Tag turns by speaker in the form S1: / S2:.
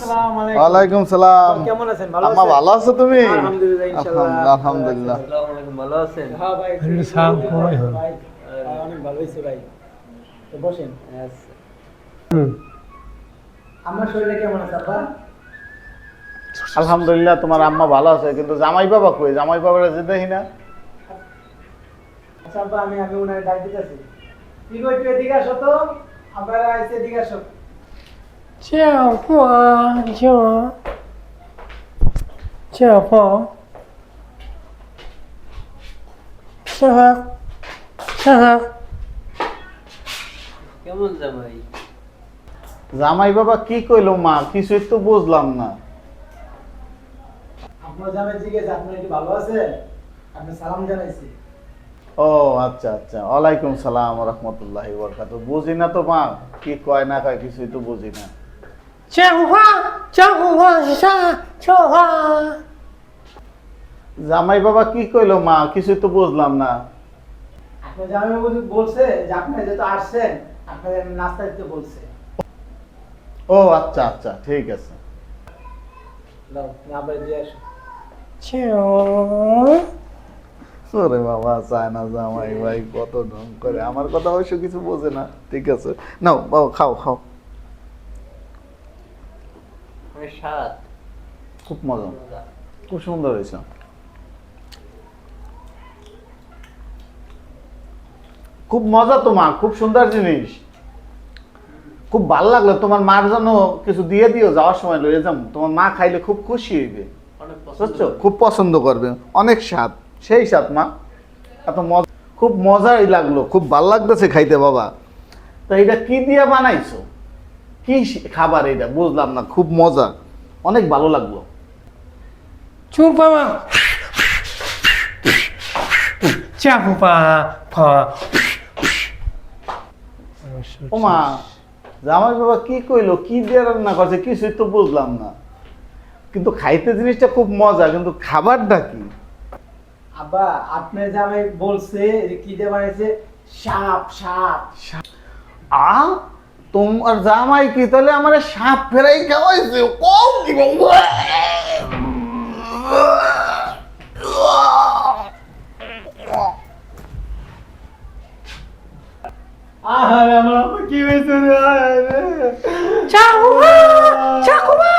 S1: আসসালামু আলাইকুম।
S2: ওয়ালাইকুম সালাম।
S1: কেমন আছেন? ভালো
S2: আম্মা
S1: আছেন?
S2: ভালো আছো তুমি?
S1: আলহামদুলিল্লাহ, ইনশাআল্লাহ।
S2: আলহামদুলিল্লাহ।
S3: আসসালামু আলাইকুম, ভালো আছেন?
S1: হ্যাঁ ভাই,
S4: একটু সালাম কমাই হল।
S1: ভাই, অনেক ভালো হয়েছে ভাই। তো বসেন।
S3: আচ্ছা।
S1: আমার শরীরে কেমন আছে আব্বা?
S2: আলহামদুলিল্লাহ, তোমার আম্মা ভালো আছে, কিন্তু জামাই বাবা কই? জামাই বাবারা যে দেখি না।
S1: আচ্ছা আব্বা, আমি ওনার ডাক দিতেছি। কি গো, একটু এদিকে আসো তো। আপনারা আইসে এদিকে আসো।
S4: 叫花叫花是
S3: কেমন জামাই?
S2: জামাই বাবা কি কইলো মা? কিছুই তো বুঝলাম না।
S1: আপনার জামাই জিজ্ঞেস আপনি কি ভালো আছেন? আপনি সালাম জানাইছি।
S2: ও আচ্ছা আচ্ছা, ওয়ালাইকুম সালাম ওয়া রাহমাতুল্লাহি ওয়া বারাকাতুহু। বুঝি না তো মা, কি কয় না কয় কিছুই তো বুঝি না।
S4: 叫花
S2: জামাই বাবা কি কইলো মা? কিছুই তো বুঝলাম না।
S1: আপনার জামাই বলছে যে আপনি যেহেতু আসছেন, আপনাদের নাস্তা দিতে বলছে।
S2: ও আচ্ছা আচ্ছা, ঠিক আছে।
S1: নাও, আবার দিয়ে আসো।
S4: 叫
S2: ওরে বাবা, চায় না জামাই ভাই কত ঢং করে, আমার কথা অবশ্য কিছু বোঝে না। ঠিক আছে, নাও বাবা, খাও খাও।
S3: অনেক স্বাদ।
S2: খুব মজা, খুব সুন্দর হয়েছে। খুব মজা তো মা, খুব সুন্দর জিনিস। খুব ভালো লাগলো। তোমার মার জন্য কিছু দিয়ে দিও, যাওয়ার সময় লয়ে যাম। তোমার মা খাইলে খুব খুশি হইবে,
S3: অনেক পছন্দ
S2: বুঝছো?
S3: করে।
S2: খুব পছন্দ করবে। অনেক স্বাদ, সেই স্বাদ মা। এত মজা, খুব মজাই লাগলো, খুব ভালো লাগতেছে খাইতে বাবা। তো এটা কি দিয়ে বানাইছো? কি খাবার এটা বুঝলাম না, খুব মজা, অনেক ভালো লাগলো।
S4: 猪爸爸叫爸爸
S2: ও মা, জামাই বাবা কি কইলো? কি দিয়ে রান্না করছে কিছুই তো বুঝলাম না, কিন্তু খাইতে জিনিসটা খুব মজা, কিন্তু খাবারটা কি?
S1: আব্বা, আপনার জামাই বলছে যে কি দিয়ে বানাইছে? সাপ সাপ।
S2: আ তোমার জামাই কি তাহলে আমার সাপ ফেরাই খাওয়াইছে? কম কি বাবা?
S1: আরে আমার আব্বা কি হয়েছে রে?
S4: 叫花